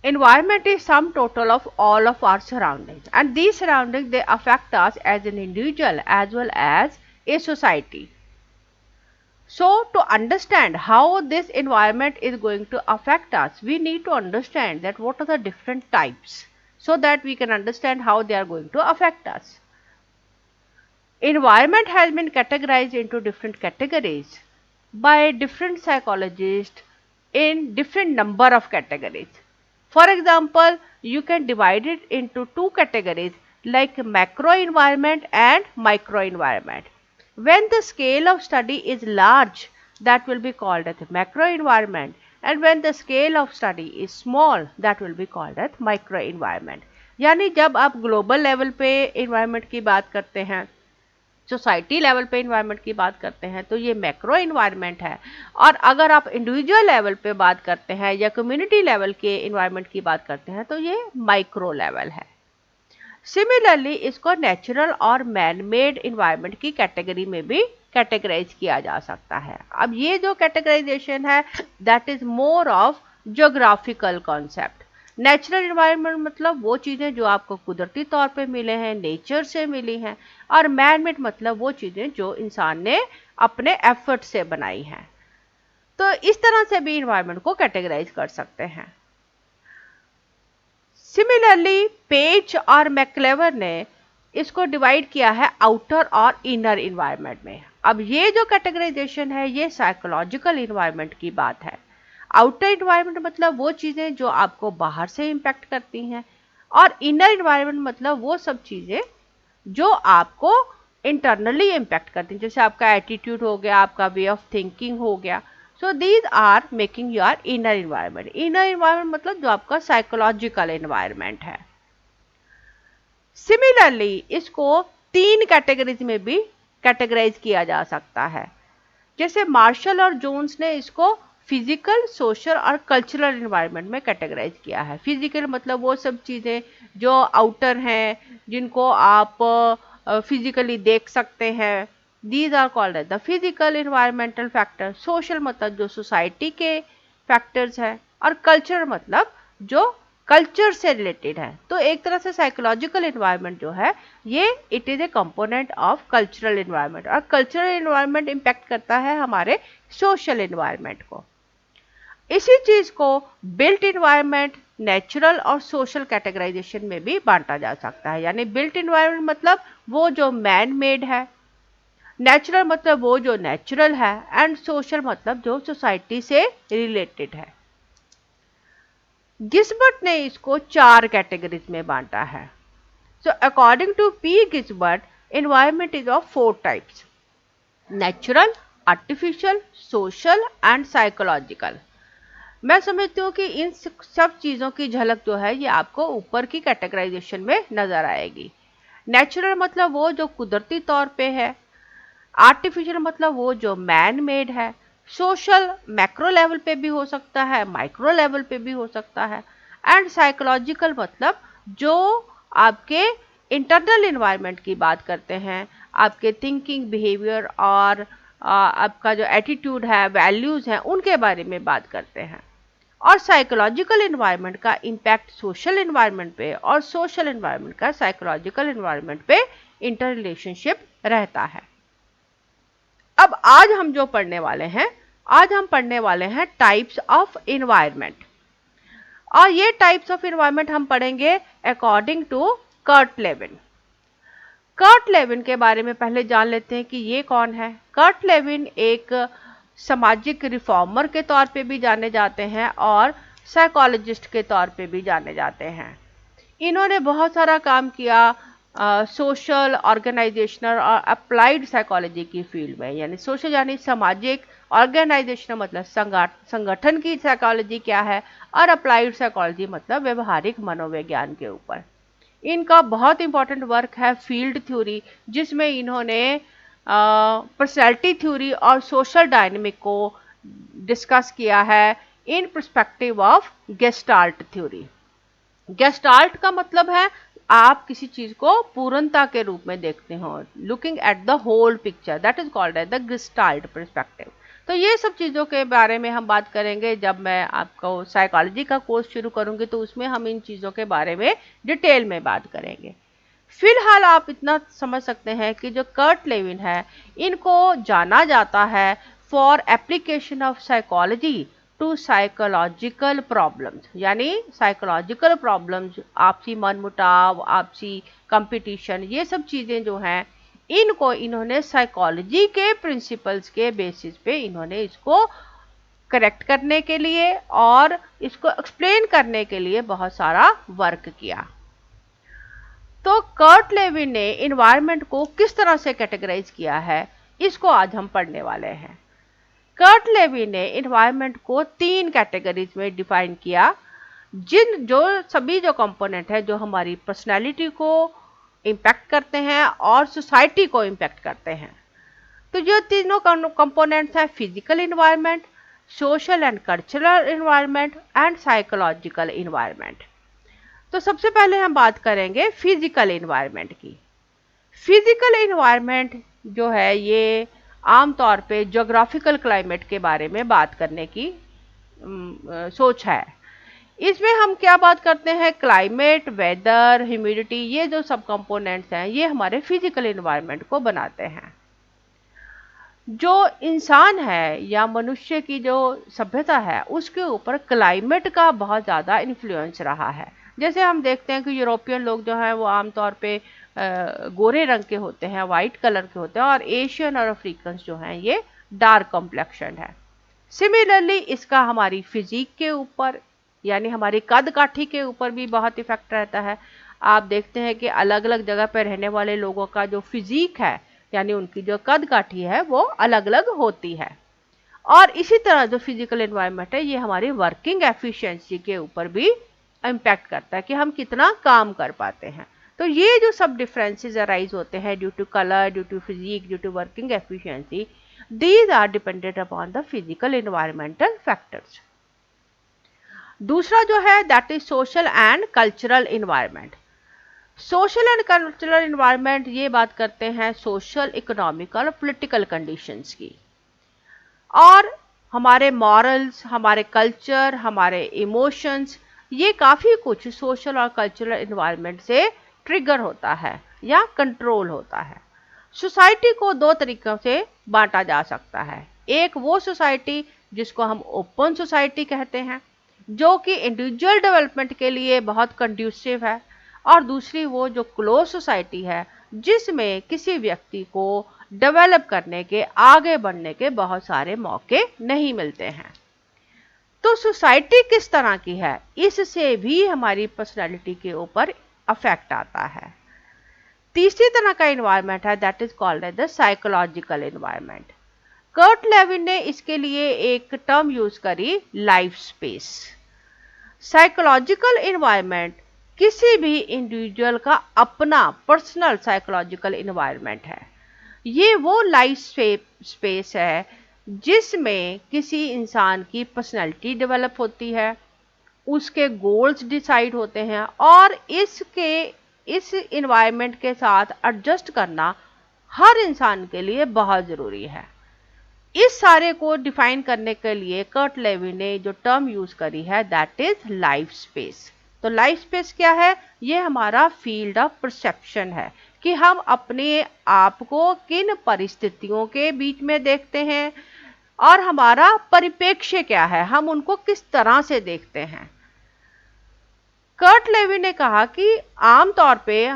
Environment is sum total of all of our surroundings, and these surroundings, they affect us as an individual as well as a society. So to understand how this environment is going to affect us, we need to understand that what are the different types, so that we can understand how they are going to affect us. Environment has been categorized into different categories by different psychologists in different number of categories. For example, you can divide it into two categories like macro environment and micro environment. When the scale of study is large, that will be called as macro environment, and when the scale of study is small, that will be called as micro environment. यानी जब आप global level पे environment की बात करते हैं, society level पे environment की बात करते हैं, तो ये मैक्रो इन्वायरमेंट है, और अगर आप इंडिविजुअल लेवल पे बात करते हैं या कम्युनिटी लेवल के इन्वायरमेंट की बात करते हैं, तो ये माइक्रो लेवल है। सिमिलरली इसको नेचुरल और मैन मेड इन्वायरमेंट की कैटेगरी में भी कैटेगराइज किया जा सकता है। अब ये जो कैटेगराइजेशन है, that is more of geographical concept. Natural environment मतलब वो चीज़ें जो आपको कुदरती तौर पे मिले हैं, नेचर से मिली हैं, और मैन मेड मतलब वो चीज़ें जो इंसान ने अपने एफर्ट से बनाई हैं। तो इस तरह से भी इन्वायरमेंट को कैटेगराइज कर सकते हैं। सिमिलरली पेज और मैक्लेवर ने इसको डिवाइड किया है आउटर और इनर इन्वायरमेंट में। अब ये जो कैटेगराइजेशन है, ये साइकोलॉजिकल इन्वायरमेंट की बात है। आउटर इन्वायरमेंट मतलब वो चीज़ें जो आपको बाहर से इम्पैक्ट करती हैं, और इनर इन्वायरमेंट मतलब वो सब चीज़ें जो आपको इंटरनली इम्पैक्ट करती हैं, जैसे आपका एटीट्यूड हो गया, आपका वे ऑफ थिंकिंग हो गया। So these are making your inner environment. Inner environment मतलब जो आपका साइकोलॉजिकल इन्वायरमेंट है। सिमिलरली इसको तीन कैटेगरीज में भी कैटेगराइज किया जा सकता है। जैसे मार्शल और जोन्स ने इसको फिजिकल, सोशल और कल्चरल इन्वायरमेंट में कैटेगराइज किया है। फिजिकल मतलब वो सब चीज़ें जो आउटर हैं, जिनको आप फिजिकली देख सकते हैं, these are called as the physical environmental factor. Social मतलब जो सोसाइटी के फैक्टर्स हैं, और कल्चर मतलब जो कल्चर से रिलेटेड है। तो एक तरह से साइकोलॉजिकल इन्वायरमेंट जो है, ये it is a component of cultural environment, और कल्चरल इन्वायरमेंट इम्पैक्ट करता है हमारे सोशल इन्वायरमेंट को। इसी चीज़ को बिल्ट इन्वायरमेंट, नेचुरल और सोशल कैटेगराइजेशन में भी बांटा जा सकता है। यानी बिल्ट इन्वायरमेंट मतलब वो जो मैन मेड है, नेचुरल मतलब वो जो नेचुरल है, एंड सोशल मतलब जो सोसाइटी से रिलेटेड है। गिस्बर्ट ने इसको चार कैटेगरीज में बांटा है। So according to P Gisbert, environment is of 4 types: natural, artificial, social and psychological. मैं समझती हूँ कि इन सब चीज़ों की झलक जो है, ये आपको ऊपर की कैटेगराइजेशन में नजर आएगी। नेचुरल मतलब वो जो कुदरती तौर पे है, आर्टिफिशियल मतलब वो जो मैन मेड है, सोशल मैक्रो लेवल पे भी हो सकता है, माइक्रो लेवल पे भी हो सकता है, एंड साइकोलॉजिकल मतलब जो आपके इंटरनल इन्वायरमेंट की बात करते हैं, आपके थिंकिंग, बिहेवियर और आपका जो एटीट्यूड है, वैल्यूज़ हैं, उनके बारे में बात करते हैं। और साइकोलॉजिकल इन्वायरमेंट का इम्पैक्ट सोशल इन्वायरमेंट पे और सोशल इन्वायरमेंट का साइकोलॉजिकल इन्वायरमेंट पे इंटर रिलेशनशिप रहता है। अब आज हम जो पढ़ने वाले हैं, आज हम पढ़ने वाले हैं टाइप्स ऑफ इन्वायरमेंट, और ये टाइप्स ऑफ इन्वायरमेंट हम पढ़ेंगे according to Kurt Lewin. Kurt Lewin के बारे में पहले जान लेते हैं कि ये कौन है। कर्ट लेविन एक सामाजिक रिफॉर्मर के तौर पे भी जाने जाते हैं और साइकोलॉजिस्ट के तौर पे भी जाने जाते हैं। इन्होंने बहुत सारा काम किया सोशल, ऑर्गेनाइजेशनल और अप्लाइड साइकोलॉजी की फील्ड में। यानी सोशल यानी सामाजिक, ऑर्गेनाइजेशनल मतलब संगठन की साइकोलॉजी क्या है, और अप्लाइड साइकोलॉजी मतलब व्यवहारिक मनोविज्ञान के ऊपर। इनका बहुत इंपॉर्टेंट वर्क है फील्ड थ्योरी, जिसमें इन्होंने पर्सनैलिटी थ्योरी और सोशल डायनेमिक को डिस्कस किया है in perspective of gestalt theory. Gestalt का मतलब है आप किसी चीज को पूर्णता के रूप में देखते हो, looking at the whole picture, that is called as the gestalt perspective. तो ये सब चीज़ों के बारे में हम बात करेंगे जब मैं आपको साइकोलॉजी का कोर्स शुरू करूंगी, तो उसमें हम इन चीज़ों के बारे में डिटेल में बात करेंगे। फिलहाल आप इतना समझ सकते हैं कि जो कर्ट लेविन है, इनको जाना जाता है for application of psychology to psychological problems, यानी साइकोलॉजिकल प्रॉब्लम्स, आपसी मनमुटाव, आपसी कंपटीशन, ये सब चीज़ें जो हैं, इनको इन्होंने साइकोलॉजी के प्रिंसिपल्स के बेसिस पे इन्होंने इसको करेक्ट करने के लिए और इसको एक्सप्लेन करने के लिए बहुत सारा वर्क किया। तो कर्ट लेविन ने इन्वायरमेंट को किस तरह से कैटेगराइज किया है, इसको आज हम पढ़ने वाले हैं। कर्ट लेविन ने इन्वायरमेंट को 3 कैटेगरीज में डिफाइन किया, जो सभी जो कंपोनेंट है जो हमारी पर्सनैलिटी को इम्पैक्ट करते हैं और सोसाइटी को इम्पैक्ट करते हैं। तो जो तीनों कंपोनेंट्स हैं, physical environment, social and cultural environment and psychological environment. तो सबसे पहले हम बात करेंगे फिजिकल इन्वायरमेंट की। फिजिकल इन्वायरमेंट जो है, ये आमतौर पे ज्योग्राफिकल क्लाइमेट के बारे में बात करने की सोच है। इसमें हम क्या बात करते हैं, क्लाइमेट, वेदर, ह्यूमिडिटी, ये जो सब कंपोनेंट्स हैं, ये हमारे फिजिकल इन्वायरमेंट को बनाते हैं। जो इंसान है या मनुष्य की जो सभ्यता है, उसके ऊपर क्लाइमेट का बहुत ज़्यादा इन्फ्लुएंस रहा है। जैसे हम देखते हैं कि यूरोपियन लोग जो हैं वो आमतौर पे गोरे रंग के होते हैं, वाइट कलर के होते हैं, और एशियन और अफ्रीकन जो हैं ये डार्क कॉम्प्लेक्शन है। सिमिलरली इसका हमारी फिजिक के ऊपर, यानी हमारी कद काठी के ऊपर भी बहुत इफेक्ट रहता है। आप देखते हैं कि अलग अलग जगह पर रहने वाले लोगों का जो फिजिक है, यानी उनकी जो कद काठी है, वो अलग अलग होती है। और इसी तरह जो फिजिकल एनवायरनमेंट है, ये हमारी वर्किंग एफिशिएंसी के ऊपर भी इम्पैक्ट करता है कि हम कितना काम कर पाते हैं। तो ये जो सब डिफरेंसेस अराइज होते हैं due to colour, due to physique, due to working efficiency, these are dependent upon the physical environmental factors. दूसरा जो है that is social and cultural environment. Social and cultural environment, ये बात करते हैं सोशल, इकोनॉमिकल और पॉलिटिकल कंडीशंस की, और हमारे मॉरल्स, हमारे कल्चर, हमारे इमोशंस, ये काफ़ी कुछ सोशल और कल्चरल इन्वायरमेंट से ट्रिगर होता है या कंट्रोल होता है। सोसाइटी को 2 तरीकों से बांटा जा सकता है। एक वो सोसाइटी जिसको हम ओपन सोसाइटी कहते हैं, जो कि इंडिविजुअल डेवलपमेंट के लिए बहुत कंड्यूसिव है, और दूसरी वो जो क्लोज सोसाइटी है, जिसमें किसी व्यक्ति को डेवलप करने के, आगे बढ़ने के बहुत सारे मौके नहीं मिलते हैं। तो सोसाइटी किस तरह की है, इससे भी हमारी पर्सनैलिटी के ऊपर अफेक्ट आता है। तीसरी तरह का इन्वायरमेंट है that is called as the psychological environment. Kurt Lewin ने इसके लिए एक टर्म यूज करी, लाइफ स्पेस। साइकोलॉजिकल इन्वायरमेंट किसी भी इंडिविजुअल का अपना पर्सनल साइकोलॉजिकल इन्वायरमेंट है। ये वो लाइफ स्पेस है जिसमें किसी इंसान की पर्सनैलिटी डेवलप होती है, उसके गोल्स डिसाइड होते हैं, और इस इन्वायरमेंट के साथ एडजस्ट करना हर इंसान के लिए बहुत ज़रूरी है। इस सारे को डिफाइन करने के लिए कर्ट लेविन ने जो टर्म यूज करी है दैट इज लाइफ स्पेस। तो लाइफ स्पेस क्या है, ये हमारा फील्ड ऑफ परसेप्शन है कि हम अपने आप को किन परिस्थितियों के बीच में देखते हैं और हमारा परिप्रेक्ष्य क्या है, हम उनको किस तरह से देखते हैं। कर्ट लेविन ने कहा कि आमतौर पे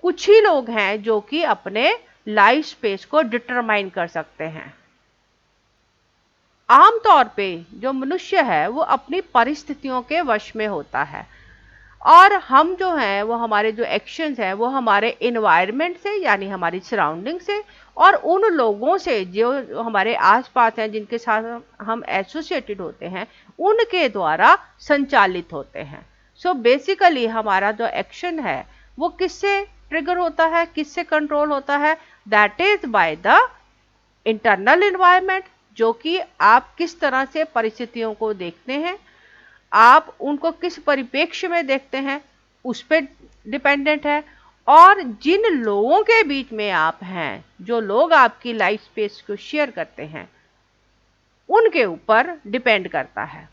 कुछ ही लोग हैं जो कि अपने लाइफ स्पेस को डिटरमाइन कर सकते हैं। आमतौर पे जो मनुष्य है वो अपनी परिस्थितियों के वश में होता है, और हम जो हैं वो हमारे जो एक्शंस हैं वो हमारे इन्वायरमेंट से, यानी हमारी सराउंडिंग से, और उन लोगों से जो हमारे आसपास हैं, जिनके साथ हम एसोसिएटेड होते हैं, उनके द्वारा संचालित होते हैं। सो बेसिकली हमारा जो एक्शन है वो किससे ट्रिगर होता है, किससे कंट्रोल होता है, that is by the internal environment, जो कि आप किस तरह से परिस्थितियों को देखते हैं, आप उनको किस परिप्रेक्ष्य में देखते हैं, उस पर डिपेंडेंट है। और जिन लोगों के बीच में आप हैं, जो लोग आपकी लाइफ स्पेस को शेयर करते हैं, उनके ऊपर डिपेंड करता है।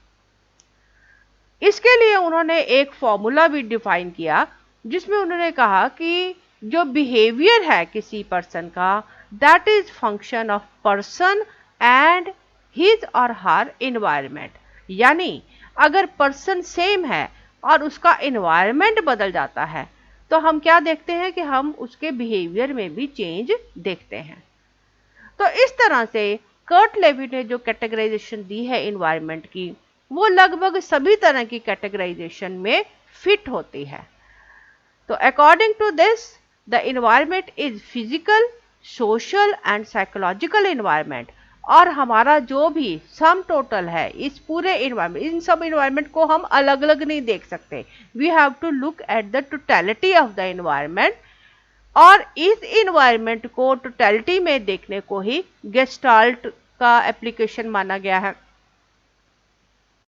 इसके लिए उन्होंने एक फॉर्मूला भी डिफाइन किया जिसमें उन्होंने कहा कि जो बिहेवियर है किसी पर्सन का, that is function of person and his और हर एनवायरनमेंट। यानी अगर पर्सन सेम है और उसका एनवायरनमेंट बदल जाता है तो हम क्या देखते हैं कि हम उसके बिहेवियर में भी चेंज देखते हैं। तो इस तरह से कर्ट लेवी ने जो कैटेगराइजेशन दी है एनवायरनमेंट की, वो लगभग सभी तरह की कैटेगराइजेशन में फिट होती है। तो according to this, the environment is physical, social and psychological environment. और हमारा जो भी सम टोटल है इस पूरे एनवायरनमेंट, इन सब एनवायरनमेंट को हम अलग अलग नहीं देख सकते। We have to look at the totality of the environment. और इस एनवायरनमेंट को टोटलिटी में देखने को ही गेस्टाल्ट का एप्लीकेशन माना गया है।